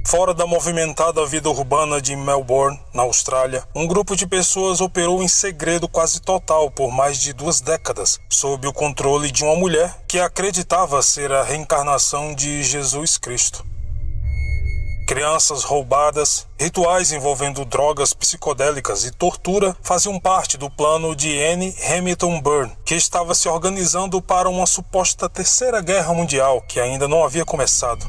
Fora da movimentada vida urbana de Melbourne, na Austrália, um grupo de pessoas operou em segredo quase total por mais de 2 décadas, sob o controle de uma mulher que acreditava ser a reencarnação de Jesus Cristo. Crianças roubadas, rituais envolvendo drogas psicodélicas e tortura faziam parte do plano de Annie Hamilton Byrne, que estava se organizando para uma suposta Terceira Guerra Mundial que ainda não havia começado.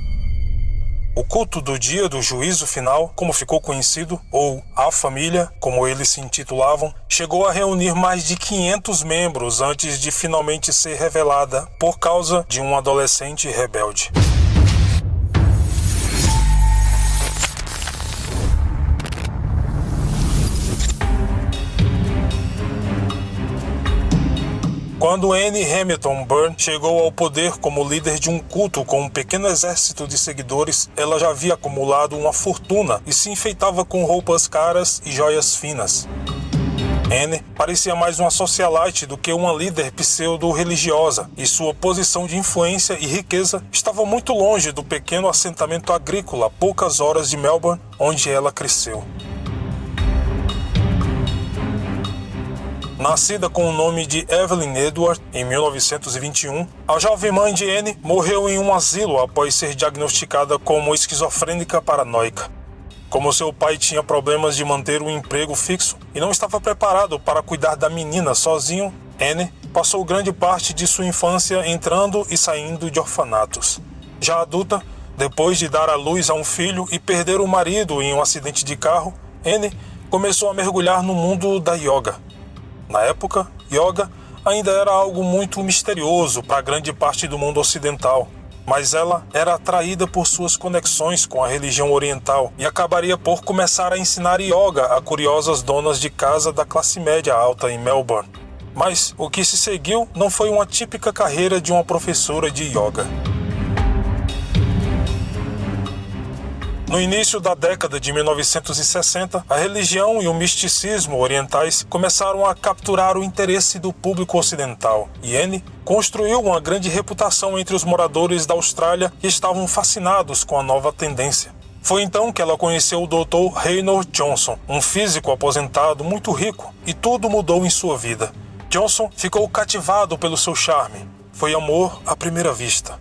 O culto do dia do juízo final, como ficou conhecido, ou a família, como eles se intitulavam, chegou a reunir mais de 500 membros antes de finalmente ser revelada por causa de um adolescente rebelde. Quando Annie Hamilton Byrne chegou ao poder como líder de um culto com um pequeno exército de seguidores, ela já havia acumulado uma fortuna e se enfeitava com roupas caras e joias finas. Annie parecia mais uma socialite do que uma líder pseudo-religiosa, e sua posição de influência e riqueza estava muito longe do pequeno assentamento agrícola a poucas horas de Melbourne, onde ela cresceu. Nascida com o nome de Evelyn Edward em 1921, a jovem mãe de Annie morreu em um asilo após ser diagnosticada como esquizofrênica paranoica. Como seu pai tinha problemas de manter um emprego fixo e não estava preparado para cuidar da menina sozinho, Annie passou grande parte de sua infância entrando e saindo de orfanatos. Já adulta, depois de dar à luz a um filho e perder o marido em um acidente de carro, Annie começou a mergulhar no mundo da yoga. Na época, yoga ainda era algo muito misterioso para grande parte do mundo ocidental, mas ela era atraída por suas conexões com a religião oriental e acabaria por começar a ensinar yoga a curiosas donas de casa da classe média alta em Melbourne. Mas o que se seguiu não foi uma típica carreira de uma professora de yoga. No início da década de 1960, a religião e o misticismo orientais começaram a capturar o interesse do público ocidental, e Annie construiu uma grande reputação entre os moradores da Austrália que estavam fascinados com a nova tendência. Foi então que ela conheceu o Dr. Reynolds Johnson, um físico aposentado muito rico, e tudo mudou em sua vida. Johnson ficou cativado pelo seu charme. Foi amor à primeira vista.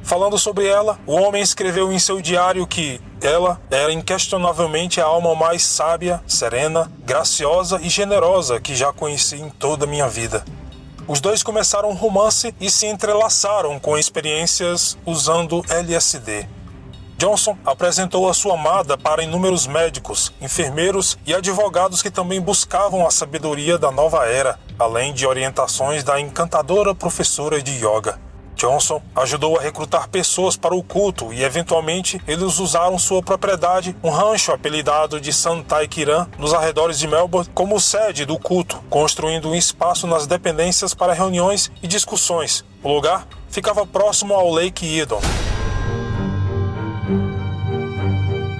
Falando sobre ela, o homem escreveu em seu diário que ela era inquestionavelmente a alma mais sábia, serena, graciosa e generosa que já conheci em toda a minha vida. Os dois começaram um romance e se entrelaçaram com experiências usando LSD. Johnson apresentou a sua amada para inúmeros médicos, enfermeiros e advogados que também buscavam a sabedoria da nova era, além de orientações da encantadora professora de yoga. Johnson ajudou a recrutar pessoas para o culto e, eventualmente, eles usaram sua propriedade, um rancho apelidado de Santai Kiran, nos arredores de Melbourne, como sede do culto, construindo um espaço nas dependências para reuniões e discussões. O lugar ficava próximo ao Lake Eildon.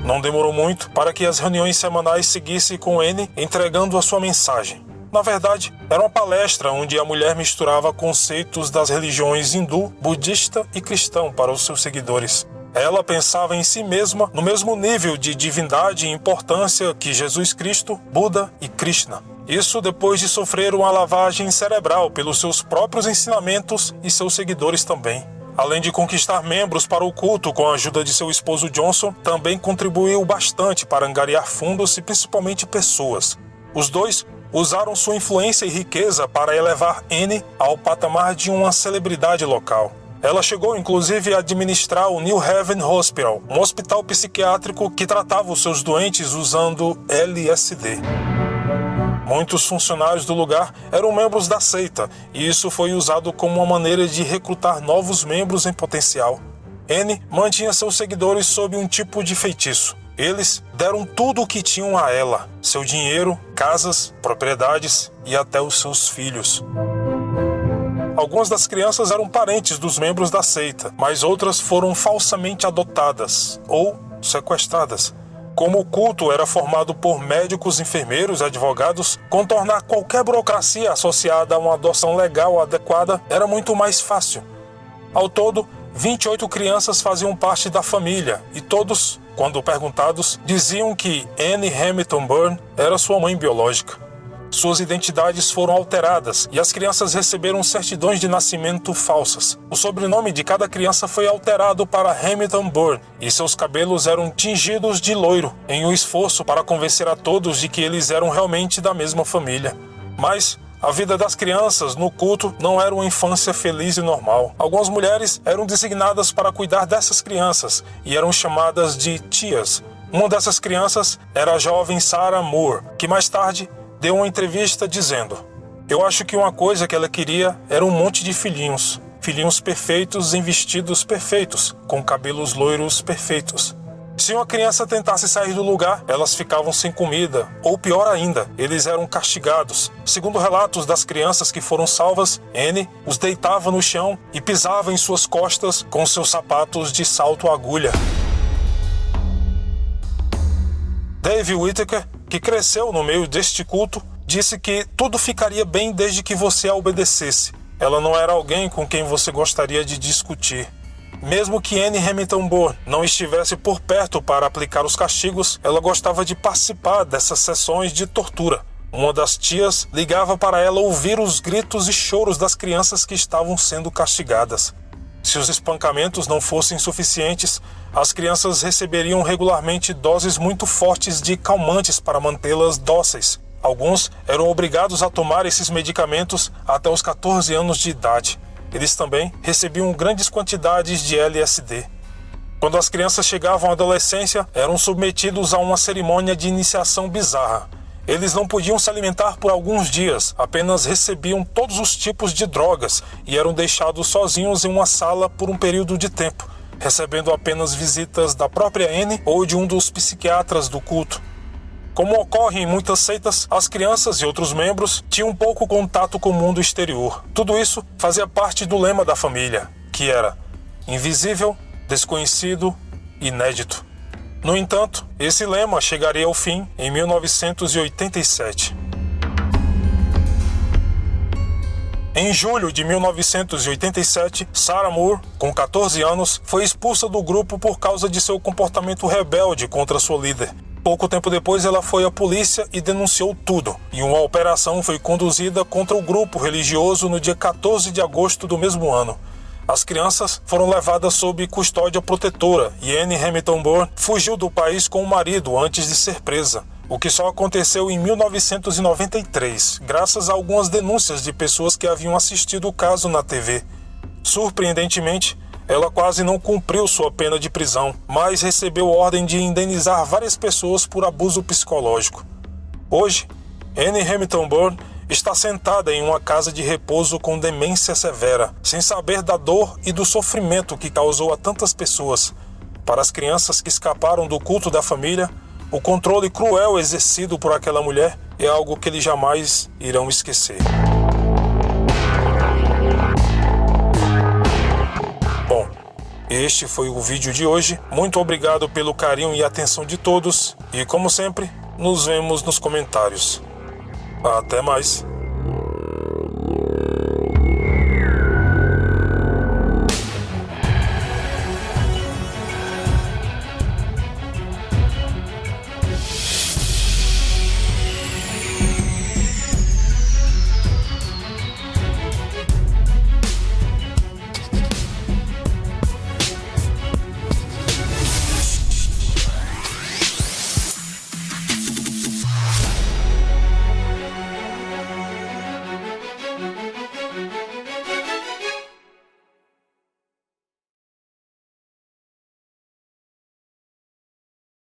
Não demorou muito para que as reuniões semanais seguissem com Annie entregando a sua mensagem. Na verdade, era uma palestra onde a mulher misturava conceitos das religiões hindu, budista e cristão para os seus seguidores. Ela pensava em si mesma no mesmo nível de divindade e importância que Jesus Cristo, Buda e Krishna. Isso depois de sofrer uma lavagem cerebral pelos seus próprios ensinamentos e seus seguidores também. Além de conquistar membros para o culto com a ajuda de seu esposo Johnson, também contribuiu bastante para angariar fundos e principalmente pessoas. Os dois usaram sua influência e riqueza para elevar Annie ao patamar de uma celebridade local. Ela chegou inclusive a administrar o New Haven Hospital, um hospital psiquiátrico que tratava os seus doentes usando LSD. Muitos funcionários do lugar eram membros da seita, e isso foi usado como uma maneira de recrutar novos membros em potencial. Annie mantinha seus seguidores sob um tipo de feitiço. Eles deram tudo o que tinham a ela, seu dinheiro, casas, propriedades e até os seus filhos. Algumas das crianças eram parentes dos membros da seita, mas outras foram falsamente adotadas ou sequestradas. Como o culto era formado por médicos, enfermeiros e advogados, contornar qualquer burocracia associada a uma adoção legal adequada era muito mais fácil. Ao todo, 28 crianças faziam parte da família e todos quando perguntados, diziam que Annie Hamilton Byrne era sua mãe biológica. Suas identidades foram alteradas e as crianças receberam certidões de nascimento falsas. O sobrenome de cada criança foi alterado para Hamilton Byrne e seus cabelos eram tingidos de loiro, em um esforço para convencer a todos de que eles eram realmente da mesma família. Mas a vida das crianças no culto não era uma infância feliz e normal. Algumas mulheres eram designadas para cuidar dessas crianças e eram chamadas de tias. Uma dessas crianças era a jovem Sarah Moore, que mais tarde deu uma entrevista dizendo: "Eu acho que uma coisa que ela queria era um monte de filhinhos. Filhinhos perfeitos em vestidos perfeitos, com cabelos loiros perfeitos. Se uma criança tentasse sair do lugar, elas ficavam sem comida, ou pior ainda, eles eram castigados. Segundo relatos das crianças que foram salvas, Annie os deitava no chão e pisava em suas costas com seus sapatos de salto agulha." Dave Whittaker, que cresceu no meio deste culto, disse que tudo ficaria bem desde que você a obedecesse. Ela não era alguém com quem você gostaria de discutir. Mesmo que Annie Hamilton Byrne não estivesse por perto para aplicar os castigos, ela gostava de participar dessas sessões de tortura. Uma das tias ligava para ela ouvir os gritos e choros das crianças que estavam sendo castigadas. Se os espancamentos não fossem suficientes, as crianças receberiam regularmente doses muito fortes de calmantes para mantê-las dóceis. Alguns eram obrigados a tomar esses medicamentos até os 14 anos de idade. Eles também recebiam grandes quantidades de LSD. Quando as crianças chegavam à adolescência, eram submetidos a uma cerimônia de iniciação bizarra. Eles não podiam se alimentar por alguns dias, apenas recebiam todos os tipos de drogas e eram deixados sozinhos em uma sala por um período de tempo, recebendo apenas visitas da própria Annie ou de um dos psiquiatras do culto. Como ocorre em muitas seitas, as crianças e outros membros tinham pouco contato com o mundo exterior. Tudo isso fazia parte do lema da família, que era invisível, desconhecido, inédito. No entanto, esse lema chegaria ao fim em 1987. Em julho de 1987, Sarah Moore, com 14 anos, foi expulsa do grupo por causa de seu comportamento rebelde contra sua líder. Pouco tempo depois, ela foi à polícia e denunciou tudo, e uma operação foi conduzida contra o grupo religioso no dia 14 de agosto do mesmo ano. As crianças foram levadas sob custódia protetora e Annie Hamilton Byrne fugiu do país com o marido antes de ser presa, o que só aconteceu em 1993, graças a algumas denúncias de pessoas que haviam assistido o caso na TV. Surpreendentemente, ela quase não cumpriu sua pena de prisão, mas recebeu ordem de indenizar várias pessoas por abuso psicológico. Hoje, Annie Hamilton Byrne está sentada em uma casa de repouso com demência severa, sem saber da dor e do sofrimento que causou a tantas pessoas. Para as crianças que escaparam do culto da família, o controle cruel exercido por aquela mulher é algo que eles jamais irão esquecer. Bom, este foi o vídeo de hoje. Muito obrigado pelo carinho e atenção de todos e, como sempre, nos vemos nos comentários. Até mais.